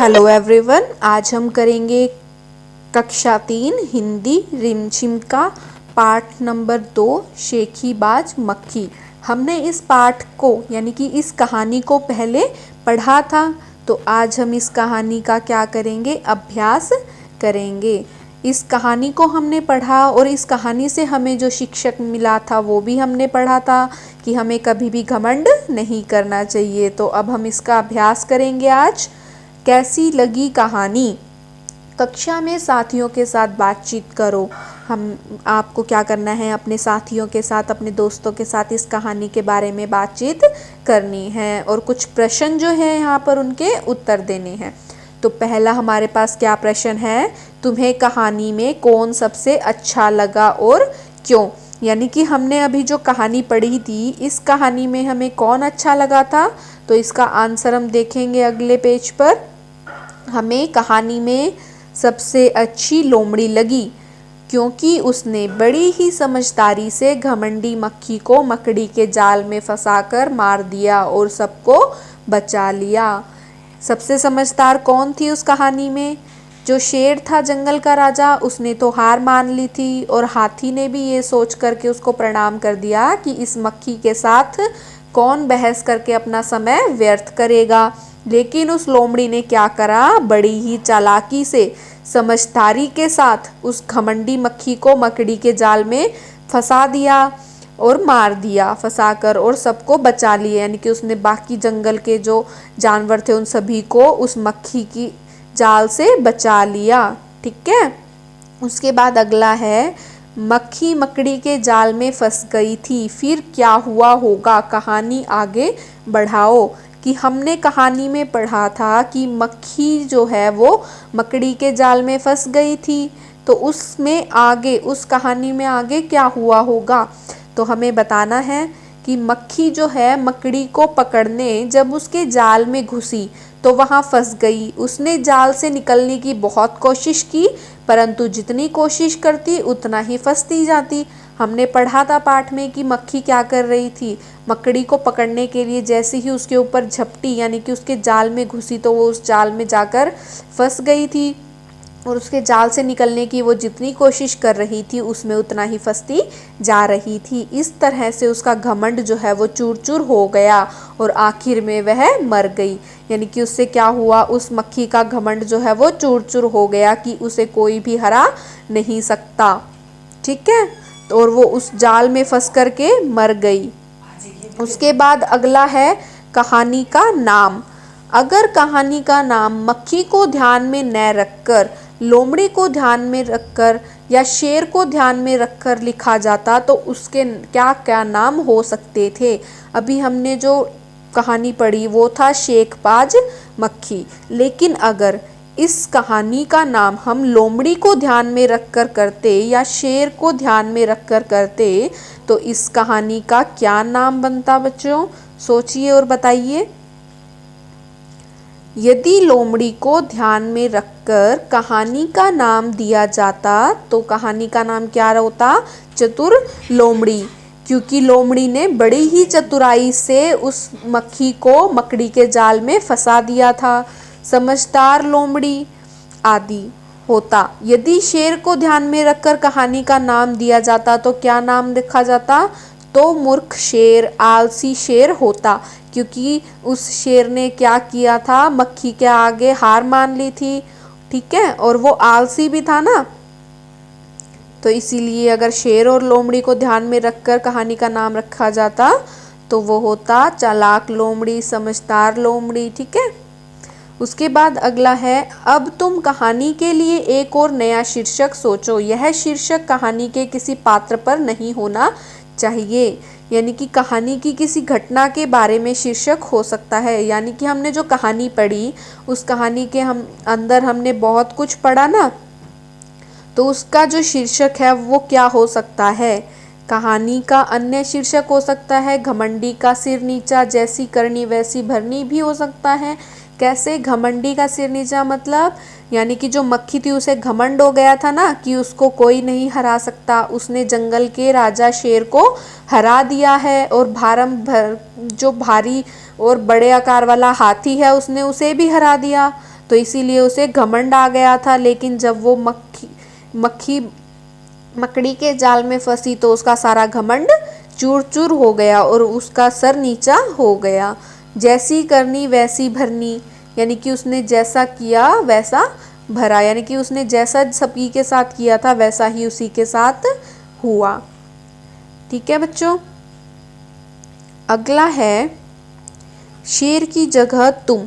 Hello everyone, आज हम करेंगे कक्षा 3 हिंदी रिमझिम का पाठ नंबर 2 शेखीबाज मक्खी। हमने इस पाठ को यानी कि इस कहानी को पहले पढ़ा था, तो आज हम इस कहानी का क्या करेंगे, अभ्यास करेंगे। इस कहानी को हमने पढ़ा और इस कहानी से हमें जो शिक्षक मिला था वो भी हमने पढ़ा था कि हमें कभी भी घमंड नहीं करना चाहिए। तो अब हम इसका अभ्यास करेंगे आज। कैसी लगी कहानी? कक्षा में साथियों के साथ बातचीत करो। आपको क्या करना है, अपने साथियों के साथ, अपने दोस्तों के साथ इस कहानी के बारे में बातचीत करनी है और कुछ प्रश्न जो है यहाँ पर उनके उत्तर देने हैं। तो पहला हमारे पास क्या प्रश्न है, तुम्हें कहानी में कौन सबसे अच्छा लगा और क्यों? यानी कि हमने अभी जो कहानी पढ़ी थी, इस कहानी में हमें कौन अच्छा लगा था, तो इसका आंसर हम देखेंगे अगले पेज पर। हमें कहानी में सबसे अच्छी लोमड़ी लगी क्योंकि उसने बड़ी ही समझदारी से घमंडी मक्खी को मकड़ी के जाल में फंसाकर मार दिया और सबको बचा लिया। सबसे समझदार कौन थी उस कहानी में? जो शेर था, जंगल का राजा, उसने तो हार मान ली थी और हाथी ने भी ये सोच करके उसको प्रणाम कर दिया कि इस मक्खी के साथ कौन बहस करके अपना समय व्यर्थ करेगा। लेकिन उस लोमड़ी ने क्या करा, बड़ी ही चालाकी से, समझदारी के साथ उस घमंडी मक्खी को मकड़ी के जाल में फंसा दिया और मार दिया फंसाकर, और सबको बचा लिया। यानी कि उसने बाकी जंगल के जो जानवर थे उन सभी को उस मक्खी की जाल से बचा लिया। ठीक है। उसके बाद अगला है, मक्खी मकड़ी के जाल में फंस गई थी, फिर क्या हुआ होगा? कहानी आगे बढ़ाओ। कि हमने कहानी में पढ़ा था कि मक्खी जो है वो मकड़ी के जाल में फंस गई थी, तो उसमें आगे, उस कहानी में आगे क्या हुआ होगा? तो हमें बताना है कि मक्खी जो है मकड़ी को पकड़ने जब उसके जाल में घुसी तो वहाँ फंस गई। उसने जाल से निकलने की बहुत कोशिश की, परंतु जितनी कोशिश करती उतना ही फंसती जाती। हमने पढ़ा था पाठ में कि मक्खी क्या कर रही थी, मकड़ी को पकड़ने के लिए जैसे ही उसके ऊपर झपटी यानी कि उसके जाल में घुसी तो वो उस जाल में जाकर फंस गई थी, और उसके जाल से निकलने की वो जितनी कोशिश कर रही थी उसमें उतना ही फंसती जा रही थी। इस तरह से उसका घमंड जो है वो चूर चूर हो गया और आखिर में वह मर गई। यानी कि उससे क्या हुआ, उस मक्खी का घमंड जो है वो चूर चूर हो गया कि उसे कोई भी हरा नहीं सकता। ठीक है। तो और वो उस जाल में फंस करके मर गई। उसके बाद अगला है कहानी का नाम। अगर कहानी का नाम मक्खी को ध्यान में न रखकर, लोमड़ी को ध्यान में रखकर या शेर को ध्यान में रखकर लिखा जाता तो उसके क्या क्या नाम हो सकते थे? अभी हमने जो कहानी पढ़ी वो था शेखबाज मक्खी, लेकिन अगर इस कहानी का नाम हम लोमड़ी को ध्यान में रखकर करते या शेर को ध्यान में रखकर करते तो इस कहानी का क्या नाम बनता बच्चों? सोचिए और बताइए। यदि लोमड़ी को ध्यान में रखकर कहानी का नाम दिया जाता तो कहानी का नाम क्या होता? चतुर लोमड़ी, क्योंकि लोमड़ी ने बड़ी ही चतुराई से उस मक्खी को मकड़ी के जाल में फंसा दिया था। समझदार लोमड़ी आदि होता। यदि शेर को ध्यान में रखकर कहानी का नाम दिया जाता तो क्या नाम लिखा जाता? तो मूर्ख शेर, आलसी शेर होता, क्योंकि उस शेर ने क्या किया था, मक्खी के आगे हार मान ली थी। ठीक है। और वो आलसी भी था ना, तो इसीलिए अगर शेर और लोमड़ी को ध्यान में रखकर कहानी का नाम रखा जाता तो वो होता चालाक लोमड़ी, समझदार लोमड़ी। ठीक है। उसके बाद अगला है, अब तुम कहानी के लिए एक और नया शीर्षक सोचो। यह शीर्षक कहानी के किसी पात्र पर नहीं होना चाहिए। यानी कि कहानी की किसी घटना के बारे में शीर्षक हो सकता है। यानी कि हमने जो कहानी पढ़ी उस कहानी के अंदर हमने बहुत कुछ पढ़ा ना, तो उसका जो शीर्षक है वो क्या हो सकता है? कहानी का अन्य शीर्षक हो सकता है घमंडी का सिर नीचा, जैसी करनी वैसी भरनी भी हो सकता है। कैसे? घमंडी का सिर नीचा मतलब यानी कि जो मक्खी थी उसे घमंड हो गया था ना कि उसको कोई नहीं हरा सकता। उसने जंगल के राजा शेर को हरा दिया है, और जो भारी और बड़े आकार वाला हाथी है उसने उसे भी हरा दिया। तो इसीलिए उसे घमंड आ गया था। लेकिन जब वो मक्खी मकड़ी के जाल में फंसी तो उसका सारा घमंड चूर चूर हो गया और उसका सर नीचा हो गया। जैसी करनी वैसी भरनी, यानी कि उसने जैसा किया वैसा भरा, यानी कि उसने जैसा सभी के साथ किया था वैसा ही उसी के साथ हुआ। ठीक है बच्चों, अगला है शेर की जगह तुम।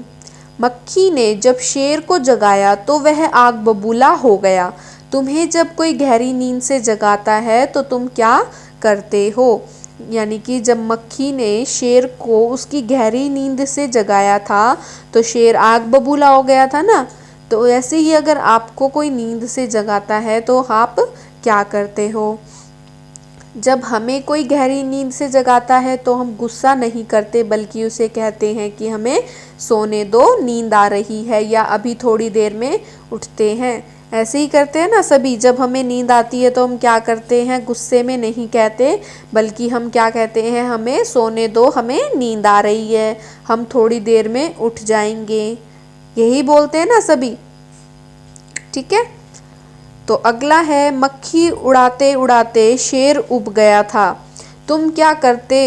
मक्खी ने जब शेर को जगाया तो वह आग बबूला हो गया। तुम्हें जब कोई गहरी नींद से जगाता है तो तुम क्या करते हो? यानी कि जब मक्खी ने शेर को उसकी गहरी नींद से जगाया था तो शेर आग बबूला हो गया था ना। तो ऐसे ही अगर आपको कोई नींद से जगाता है तो आप क्या करते हो? जब हमें कोई गहरी नींद से जगाता है तो हम गुस्सा नहीं करते, बल्कि उसे कहते हैं कि हमें सोने दो, नींद आ रही है, या अभी थोड़ी देर में उठते हैं। ऐसे ही करते हैं ना सभी। जब हमें नींद आती है तो हम क्या करते हैं? गुस्से में नहीं कहते, बल्कि हम क्या कहते हैं? हमें सोने दो, हमें नींद आ रही है, हम थोड़ी देर में उठ जाएंगे। यही बोलते हैं ना सभी। ठीक है, तो अगला है मक्खी उड़ाते उड़ाते शेर उब गया था। तुम क्या करते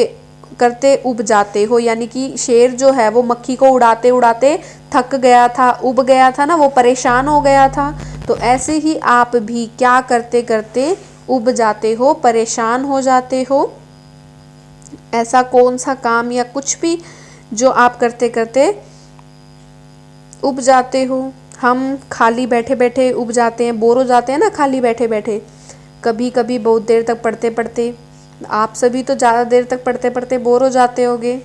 करते उब जाते हो? यानी कि शेर जो है वो मक्खी को उड़ाते उड़ाते थक गया था, उब गया था ना, वो परेशान हो गया था। तो ऐसे ही आप भी क्या करते करते उब जाते हो, परेशान हो जाते हो? ऐसा कौन सा काम या कुछ भी जो आप करते करते उब जाते हो? हम खाली बैठे बैठे उब जाते हैं, बोर हो जाते हैं ना खाली बैठे बैठे। कभी कभी बहुत देर तक पढ़ते पढ़ते, आप सभी तो ज़्यादा देर तक पढ़ते पढ़ते बोर हो जाते होगे।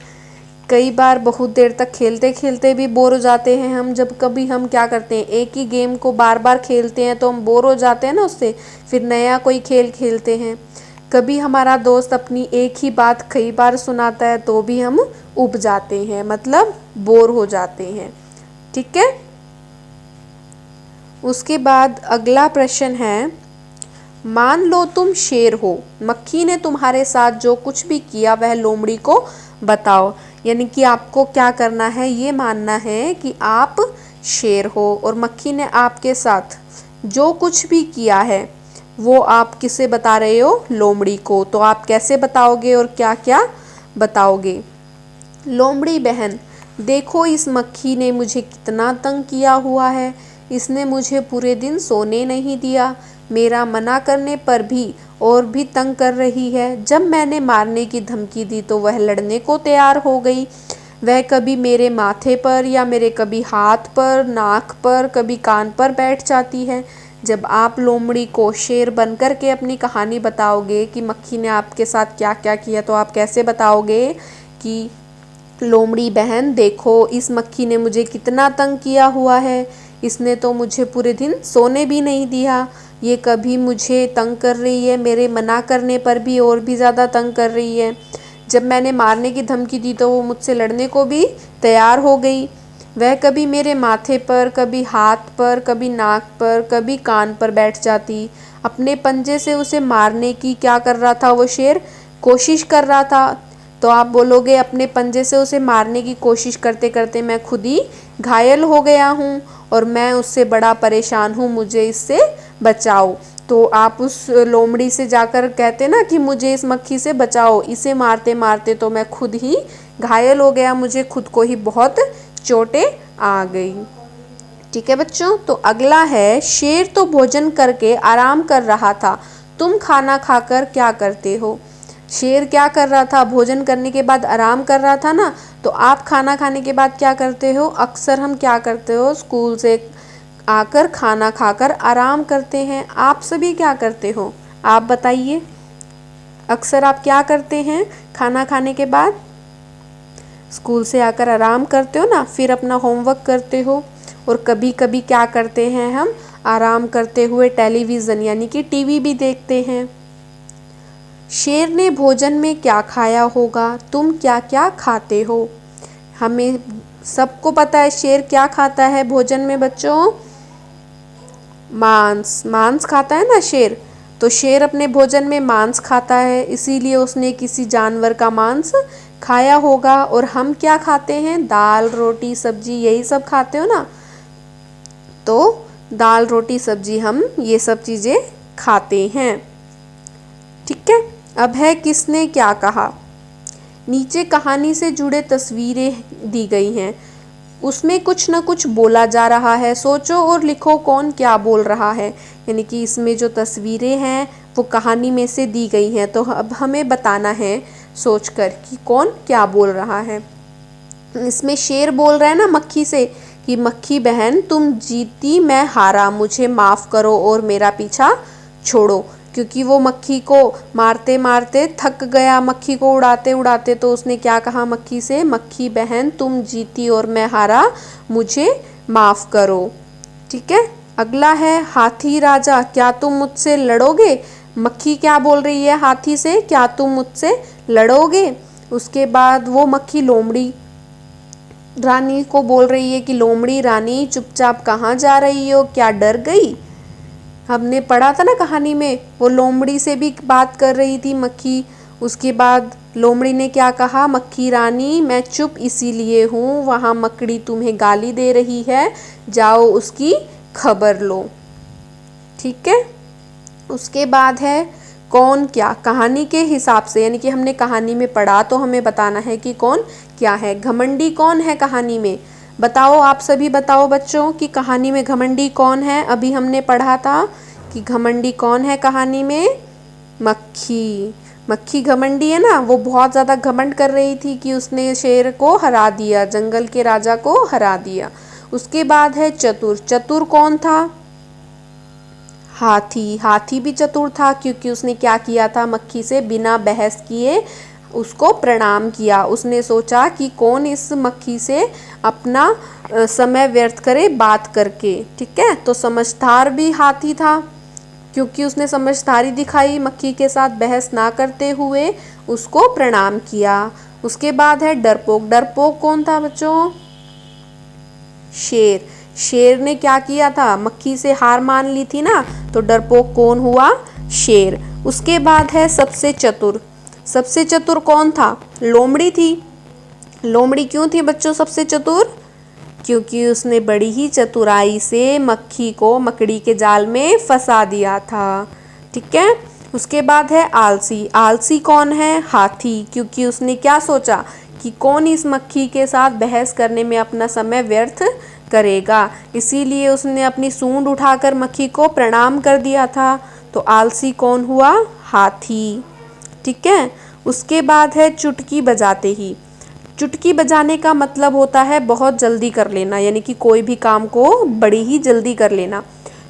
कई बार बहुत देर तक खेलते खेलते भी बोर हो जाते हैं हम। जब कभी हम क्या करते हैं, एक ही गेम को बार बार खेलते हैं तो हम बोर हो जाते हैं ना उससे, फिर नया कोई खेल खेलते हैं। कभी हमारा दोस्त अपनी एक ही बात कई बार सुनाता है तो भी हम उब जाते हैं, मतलब बोर हो जाते हैं। ठीक है, उसके बाद अगला प्रश्न है, मान लो तुम शेर हो, मक्खी ने तुम्हारे साथ जो कुछ भी किया वह लोमड़ी को बताओ। यानी कि आपको क्या करना है, ये मानना है कि आप शेर हो और मक्खी ने आपके साथ जो कुछ भी किया है वो आप किसे बता रहे हो? लोमड़ी को। तो आप कैसे बताओगे और क्या क्या बताओगे? लोमड़ी बहन, देखो इस मक्खी ने मुझे कितना तंग किया हुआ है। इसने मुझे पूरे दिन सोने नहीं दिया, मेरा मना करने पर भी और भी तंग कर रही है। जब मैंने मारने की धमकी दी तो वह लड़ने को तैयार हो गई। वह कभी मेरे माथे पर या मेरे कभी हाथ पर, नाक पर, कभी कान पर बैठ जाती है। जब आप लोमड़ी को शेर बनकर के अपनी कहानी बताओगे कि मक्खी ने आपके साथ क्या क्या किया, तो आप कैसे बताओगे कि लोमड़ी बहन देखो इस मक्खी ने मुझे कितना तंग किया हुआ है, इसने तो मुझे पूरे दिन सोने भी नहीं दिया, ये कभी मुझे तंग कर रही है, मेरे मना करने पर भी और भी ज़्यादा तंग कर रही है। जब मैंने मारने की धमकी दी तो वो मुझसे लड़ने को भी तैयार हो गई। वह कभी मेरे माथे पर, कभी हाथ पर, कभी नाक पर, कभी कान पर बैठ जाती। अपने पंजे से उसे मारने की क्या कर रहा था वो शेर? कोशिश कर रहा था। तो आप बोलोगे अपने पंजे से उसे मारने की कोशिश करते करते मैं खुद ही घायल हो गया हूँ और मैं उससे बड़ा परेशान हूँ, मुझे इससे बचाओ। तो आप उस लोमड़ी से जाकर कहते ना कि मुझे इस मक्खी से बचाओ, इसे मारते मारते तो मैं खुद ही घायल हो गया, मुझे खुद को ही बहुत चोटें आ गई। ठीक है बच्चों, तो अगला है, शेर तो भोजन करके आराम कर रहा था, तुम खाना खाकर क्या करते हो? शेर क्या कर रहा था? भोजन करने के बाद आराम कर रहा था ना। तो आप खाना खाने के बाद क्या करते हो? अक्सर हम क्या करते हो, स्कूल से आकर खाना खाकर आराम करते हैं। आप सभी क्या करते हो? आप बताइए, अक्सर आप क्या करते हैं खाना खाने के बाद? स्कूल से आकर आराम करते हो ना, फिर अपना होमवर्क करते हो। और कभी कभी क्या करते हैं हम, आराम करते हुए टेलीविज़न यानी कि टीवी भी देखते हैं। शेर ने भोजन में क्या खाया होगा? तुम क्या क्या खाते हो? हमें सबको पता है शेर क्या खाता है भोजन में बच्चों? मांस। मांस खाता है ना शेर। तो शेर अपने भोजन में मांस खाता है, इसीलिए उसने किसी जानवर का मांस खाया होगा। और हम क्या खाते हैं? दाल, रोटी, सब्जी, यही सब खाते हो ना। तो दाल रोटी सब्जी हम ये सब चीज़ें खाते हैं। ठीक है, अब है किसने क्या कहा। नीचे कहानी से जुड़े तस्वीरें दी गई हैं, उसमें कुछ न कुछ बोला जा रहा है, सोचो और लिखो कौन क्या बोल रहा है। यानी कि इसमें जो तस्वीरें हैं वो कहानी में से दी गई हैं, तो अब हमें बताना है सोचकर कि कौन क्या बोल रहा है। इसमें शेर बोल रहा है ना मक्खी से कि मक्खी बहन तुम जीती मैं हारा, मुझे माफ़ करो और मेरा पीछा छोड़ो। क्योंकि वो मक्खी को मारते मारते थक गया, मक्खी को उड़ाते उड़ाते, तो उसने क्या कहा मक्खी से, मक्खी बहन तुम जीती और मैं हारा, मुझे माफ़ करो। ठीक है, अगला है हाथी राजा क्या तुम मुझसे लड़ोगे। मक्खी क्या बोल रही है हाथी से, क्या तुम मुझसे लड़ोगे। उसके बाद वो मक्खी लोमड़ी रानी को बोल रही है कि लोमड़ी रानी चुपचाप कहाँ जा रही हो, क्या डर गई। हमने पढ़ा था ना कहानी में, वो लोमड़ी से भी बात कर रही थी मक्खी। उसके बाद लोमड़ी ने क्या कहा, मक्खी रानी मैं चुप इसीलिए हूँ, वहाँ मकड़ी तुम्हें गाली दे रही है, जाओ उसकी खबर लो। ठीक है, उसके बाद है कौन क्या, कहानी के हिसाब से, यानी कि हमने कहानी में पढ़ा तो हमें बताना है कि कौन क्या है। घमंडी कौन है कहानी में, बताओ आप सभी बताओ बच्चों कि कहानी में घमंडी कौन है। अभी हमने पढ़ा था कि घमंडी कौन है कहानी में, मक्खी। मक्खी घमंडी है ना, वो बहुत ज़्यादा घमंड कर रही थी कि उसने शेर को हरा दिया, जंगल के राजा को हरा दिया। उसके बाद है चतुर। चतुर कौन था, हाथी। हाथी भी चतुर था क्योंकि उसने क्या किया था, मक्खी से बिना बहस किए उसको प्रणाम किया। उसने सोचा कि कौन इस मक्खी से अपना समय व्यर्थ करे बात करके। ठीक है, तो समझदार भी हाथी था क्योंकि उसने समझदारी दिखाई, मक्खी के साथ बहस ना करते हुए उसको प्रणाम किया। उसके बाद है डरपोक। डरपोक कौन था बच्चों, शेर। शेर ने क्या किया था, मक्खी से हार मान ली थी ना, तो डरपोक कौन हुआ, शेर। उसके बाद है सबसे चतुर। सबसे चतुर कौन था, लोमड़ी थी। लोमड़ी क्यों थी बच्चों सबसे चतुर, क्योंकि उसने बड़ी ही चतुराई से मक्खी को मकड़ी के जाल में फंसा दिया था। ठीक है, उसके बाद है आलसी। आलसी कौन है, हाथी, क्योंकि उसने क्या सोचा कि कौन इस मक्खी के साथ बहस करने में अपना समय व्यर्थ करेगा, इसीलिए उसने अपनी सूंड उठाकर मक्खी को प्रणाम कर दिया था। तो आलसी कौन हुआ, हाथी। ठीक है, उसके बाद है चुटकी बजाते ही। चुटकी बजाने का मतलब होता है बहुत जल्दी कर लेना, यानी कि कोई भी काम को बड़ी ही जल्दी कर लेना।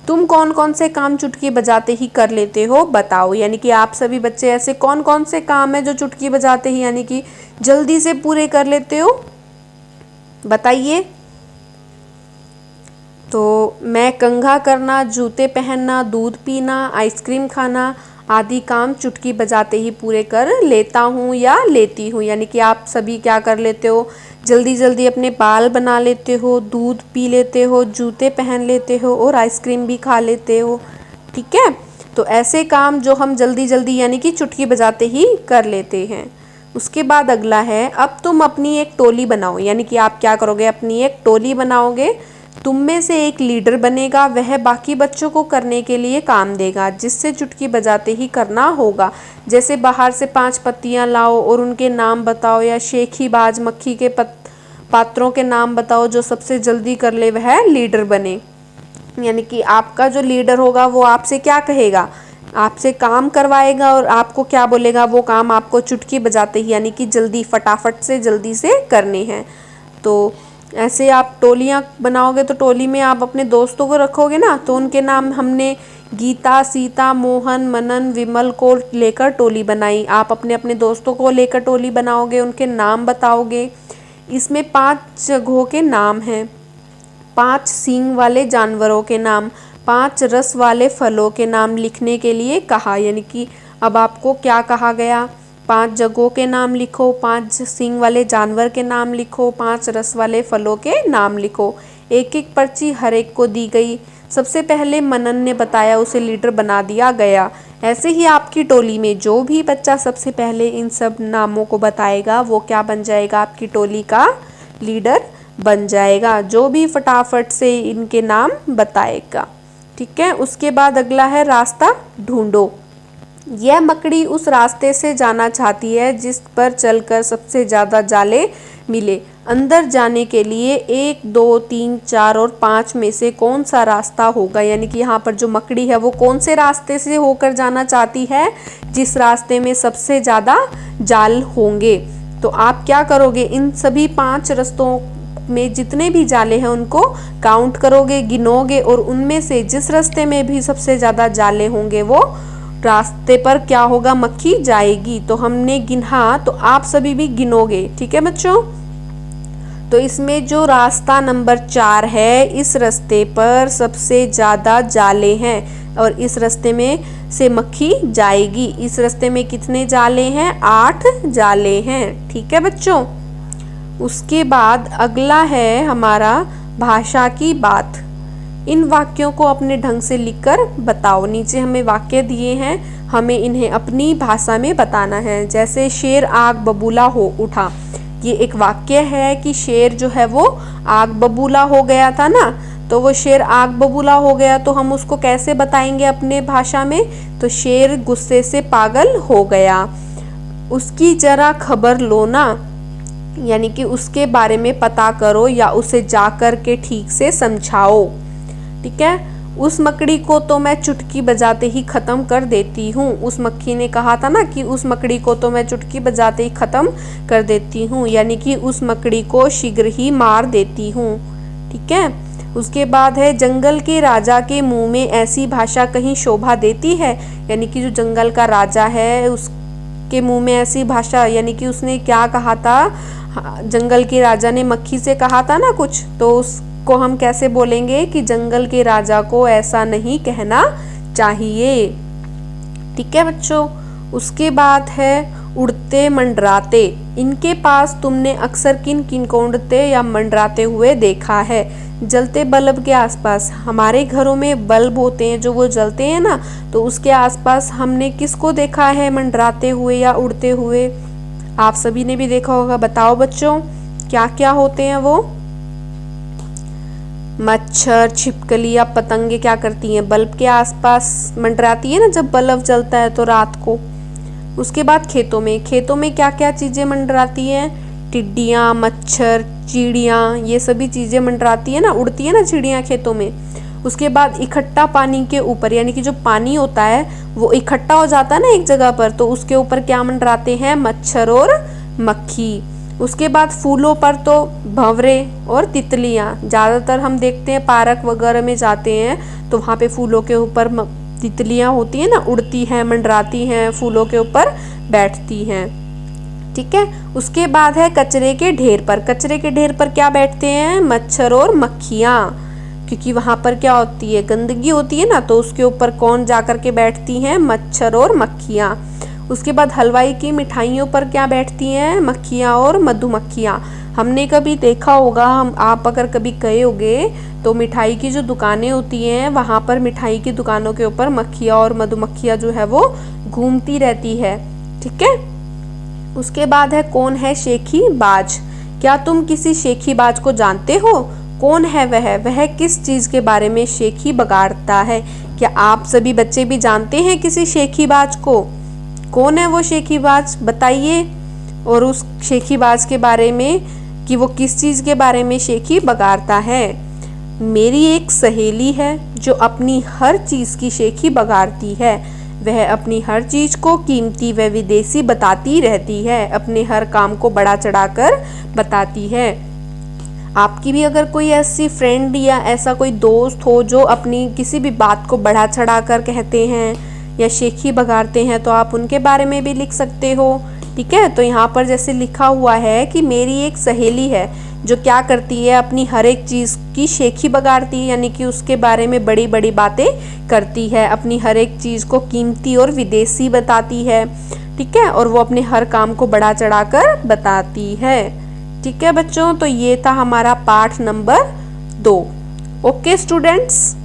तुम कौन कौन से काम चुटकी बजाते ही कर लेते हो बताओ, यानी कि आप सभी बच्चे ऐसे कौन कौन से काम है जो चुटकी बजाते ही यानी कि जल्दी से पूरे कर लेते हो, बताइए। तो मैं कंघा करना, जूते पहनना, दूध पीना, आइसक्रीम खाना आदि काम चुटकी बजाते ही पूरे कर लेता हूँ या लेती हूँ। यानी कि आप सभी क्या कर लेते हो, जल्दी जल्दी अपने बाल बना लेते हो, दूध पी लेते हो, जूते पहन लेते हो और आइसक्रीम भी खा लेते हो। ठीक है, तो ऐसे काम जो हम जल्दी जल्दी यानी कि चुटकी बजाते ही कर लेते हैं। उसके बाद अगला है अब तुम अपनी एक टोली बनाओ। यानी कि आप क्या करोगे, अपनी एक टोली बनाओगे। तुम में से एक लीडर बनेगा, वह बाकी बच्चों को करने के लिए काम देगा, जिससे चुटकी बजाते ही करना होगा। जैसे बाहर से 5 पत्तियां लाओ और उनके नाम बताओ, या शेखीबाज मक्खी के पात्रों के नाम बताओ, जो सबसे जल्दी कर ले वह लीडर बने। यानी कि आपका जो लीडर होगा वो आपसे क्या कहेगा, आपसे काम करवाएगा और आपको क्या बोलेगा, वो काम आपको चुटकी बजाते ही यानी कि जल्दी फटाफट से जल्दी से करने हैं। तो ऐसे आप टोलियाँ बनाओगे तो टोली में आप अपने दोस्तों को रखोगे ना, तो उनके नाम हमने गीता, सीता, मोहन, मनन, विमल को लेकर टोली बनाई। आप अपने अपने दोस्तों को लेकर टोली बनाओगे, उनके नाम बताओगे। इसमें 5 जगहों के नाम हैं, 5 सींग वाले जानवरों के नाम, 5 रस वाले फलों के नाम लिखने के लिए कहा। यानी कि अब आपको क्या कहा गया, 5 जगहों के नाम लिखो, 5 सींग वाले जानवर के नाम लिखो, 5 रस वाले फलों के नाम लिखो। एक एक पर्ची हर एक को दी गई। सबसे पहले मनन ने बताया, उसे लीडर बना दिया गया। ऐसे ही आपकी टोली में जो भी बच्चा सबसे पहले इन सब नामों को बताएगा वो क्या बन जाएगा, आपकी टोली का लीडर बन जाएगा। जो भी फटाफट से इनके नाम बताएगा। ठीक है, उसके बाद अगला है रास्ता ढूंढो। यह मकड़ी उस रास्ते से जाना चाहती है जिस पर चलकर सबसे ज़्यादा जाले मिले। अंदर जाने के लिए 1, 2, 3, 4 और 5 में से कौन सा रास्ता होगा। यानी कि यहाँ पर जो मकड़ी है वो कौन से रास्ते से होकर जाना चाहती है, जिस रास्ते में सबसे ज़्यादा जाल होंगे। तो आप क्या करोगे, इन सभी 5 रास्तों में जितने भी जाले हैं उनको काउंट करोगे, गिनोगे और उनमें से जिस रास्ते में भी सबसे ज़्यादा जाले होंगे वो रास्ते पर क्या होगा, मक्खी जाएगी। तो हमने गिना, तो आप सभी भी गिनोगे। ठीक है बच्चों, तो इसमें जो रास्ता नंबर 4 है, इस रास्ते पर सबसे ज़्यादा जाले हैं और इस रास्ते में से मक्खी जाएगी। इस रास्ते में कितने जाले हैं, 8 जाले हैं। ठीक है बच्चों, उसके बाद अगला है हमारा भाषा की बात। इन वाक्यों को अपने ढंग से लिखकर बताओ। नीचे हमें वाक्य दिए हैं, हमें इन्हें अपनी भाषा में बताना है। जैसे शेर आग बबूला हो उठा, ये एक वाक्य है कि शेर जो है वो आग बबूला हो गया था ना, तो वो शेर आग बबूला हो गया, तो हम उसको कैसे बताएंगे अपने भाषा में, तो शेर गुस्से से पागल हो गया। उसकी जरा खबर लो ना, यानी कि उसके बारे में पता करो या उसे जा कर के ठीक से समझाओ। ठीक है, उस मकड़ी को तो मैं चुटकी बजाते ही ख़त्म कर देती हूँ। उस मक्खी ने कहा था ना कि उस मकड़ी को तो मैं चुटकी बजाते ही ख़त्म कर देती हूँ, यानी कि उस मकड़ी को शीघ्र ही मार देती हूँ। ठीक है, उसके बाद है जंगल के राजा के मुंह में ऐसी भाषा कहीं शोभा देती है। यानी कि जो जंगल का राजा है उसके मुंह में ऐसी भाषा, यानी कि उसने क्या कहा था, जंगल के राजा ने मक्खी से कहा था ना कुछ, तो उसको हम कैसे बोलेंगे कि जंगल के राजा को ऐसा नहीं कहना चाहिए। ठीक है बच्चों, उसके बाद है उड़ते मंडराते। इनके पास तुमने अक्सर किन किन को उड़ते या मंडराते हुए देखा है। जलते बल्ब के आसपास, हमारे घरों में बल्ब होते हैं जो वो जलते हैं ना, तो उसके आसपास हमने किसको देखा है मंडराते हुए या उड़ते हुए। आप सभी ने भी देखा होगा, बताओ बच्चों क्या क्या होते हैं वो। मच्छर, छिपकली या पतंगे क्या करती हैं, बल्ब के आसपास मंडराती है ना जब बल्ब जलता है तो रात को। उसके बाद खेतों में क्या क्या चीज़ें मंडराती हैं, टिड्डियाँ, मच्छर, चिड़ियाँ, ये सभी चीज़ें मंडराती है ना, उड़ती है ना चिड़ियाँ खेतों में। उसके बाद इकट्ठा पानी के ऊपर, यानी कि जो पानी होता है वो इकट्ठा हो जाता है ना एक जगह पर, तो उसके ऊपर क्या मंडराते हैं, मच्छर और मक्खी। उसके बाद फूलों पर तो भंवरे और तितलियाँ, ज़्यादातर हम देखते हैं पार्क वगैरह में जाते हैं तो वहाँ पे फूलों के ऊपर तितलियाँ होती हैं ना, उड़ती हैं, मंडराती हैं, फूलों के ऊपर बैठती हैं। ठीक है, उसके बाद है कचरे के ढेर पर। कचरे के ढेर पर क्या बैठते हैं, मच्छर और मक्खियाँ, क्योंकि वहाँ पर क्या होती है, गंदगी होती है ना, तो उसके ऊपर कौन जा कर के बैठती हैं, मच्छर और मक्खियाँ। उसके बाद हलवाई की मिठाइयों पर क्या बैठती हैं, मक्खियाँ और मधुमक्खियाँ। हमने कभी देखा होगा, आप अगर कभी गए होगे तो मिठाई की जो दुकानें होती हैं वहाँ पर मिठाई की दुकानों के ऊपर मक्खियाँ और मधुमक्खियाँ जो है वो घूमती रहती है। ठीक है, उसके बाद है कौन है शेखी बाज। क्या तुम किसी शेखी बाज को जानते हो, कौन है वह किस चीज़ के बारे में शेखी बगाड़ता है। क्या आप सभी बच्चे भी जानते हैं किसी शेखी बाज को, कौन है वो शेखी बाज, बताइए। और उस शेखी बाज के बारे में कि वो किस चीज़ के बारे में शेखी बगाड़ता है। मेरी एक सहेली है जो अपनी हर चीज़ की शेखी बगाड़ती है। वह अपनी हर चीज़ को कीमती व विदेशी बताती रहती है, अपने हर काम को बढ़ा चढ़ाकर बताती है। आपकी भी अगर कोई ऐसी फ्रेंड या ऐसा कोई दोस्त हो जो अपनी किसी भी बात को बढ़ा चढ़ाकर कहते हैं या शेखी बगाड़ते हैं, तो आप उनके बारे में भी लिख सकते हो। ठीक है, तो यहाँ पर जैसे लिखा हुआ है कि मेरी एक सहेली है जो क्या करती है, अपनी हर एक चीज़ की शेखी बगाड़ती है, यानी कि उसके बारे में बड़ी बड़ी बातें करती है, अपनी हर एक चीज़ को कीमती और विदेशी बताती है। ठीक है, और वो अपने हर काम को बढ़ा चढ़ाकर बताती है। ठीक है बच्चों, तो ये था हमारा पाठ नंबर 2। Okay students.